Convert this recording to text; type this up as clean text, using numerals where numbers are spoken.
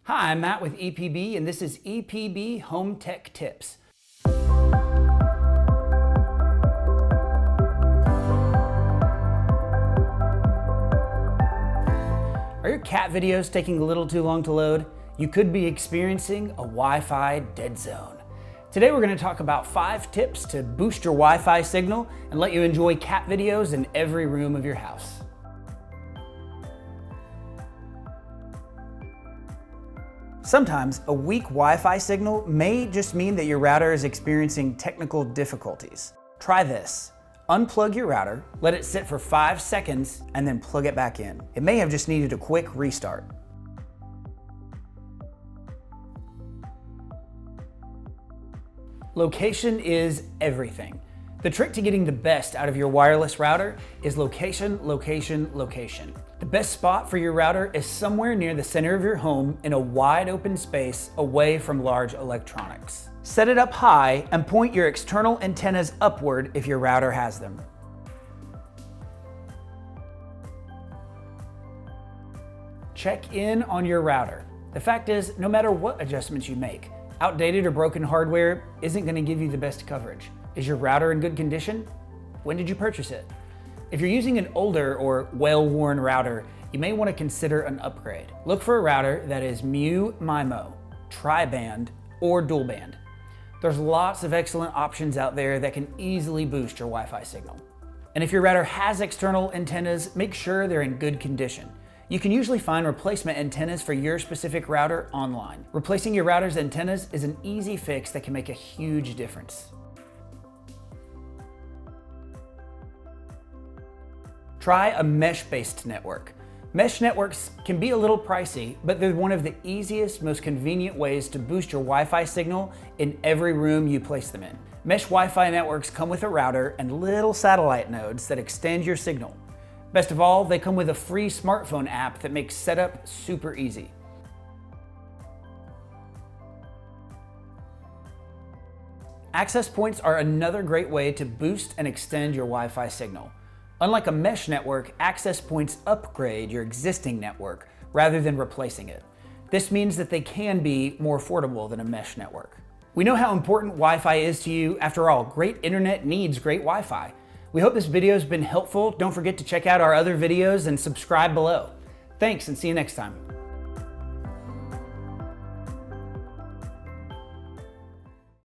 Hi, I'm Matt with EPB, and this is EPB Home Tech Tips. Are your cat videos taking a little too long to load? You could be experiencing a Wi-Fi dead zone. Today we're going to talk about 5 tips to boost your Wi-Fi signal and let you enjoy cat videos in every room of your house. Sometimes a weak Wi-Fi signal may just mean that your router is experiencing technical difficulties. Try this. Unplug your router, let it sit for 5 seconds, and then plug it back in. It may have just needed a quick restart. Location is everything. The trick to getting the best out of your wireless router is location, location, location. The best spot for your router is somewhere near the center of your home in a wide open space away from large electronics. Set it up high and point your external antennas upward if your router has them. Check in on your router. The fact is, no matter what adjustments you make, outdated or broken hardware isn't going to give you the best coverage. Is your router in good condition? When did you purchase it? If you're using an older or well-worn router, you may want to consider an upgrade. Look for a router that is Mu-MIMO, tri-band, or dual band. There's lots of excellent options out there that can easily boost your Wi-Fi signal. And if your router has external antennas, make sure they're in good condition. You can usually find replacement antennas for your specific router online. Replacing your router's antennas is an easy fix that can make a huge difference. Try a mesh-based network. Mesh networks can be a little pricey, but they're one of the easiest, most convenient ways to boost your Wi-Fi signal in every room you place them in. Mesh Wi-Fi networks come with a router and little satellite nodes that extend your signal. Best of all, they come with a free smartphone app that makes setup super easy. Access points are another great way to boost and extend your Wi-Fi signal. Unlike a mesh network, access points upgrade your existing network rather than replacing it. This means that they can be more affordable than a mesh network. We know how important Wi-Fi is to you. After all, great internet needs great Wi-Fi. We hope this video has been helpful. Don't forget to check out our other videos and subscribe below. Thanks, and see you next time.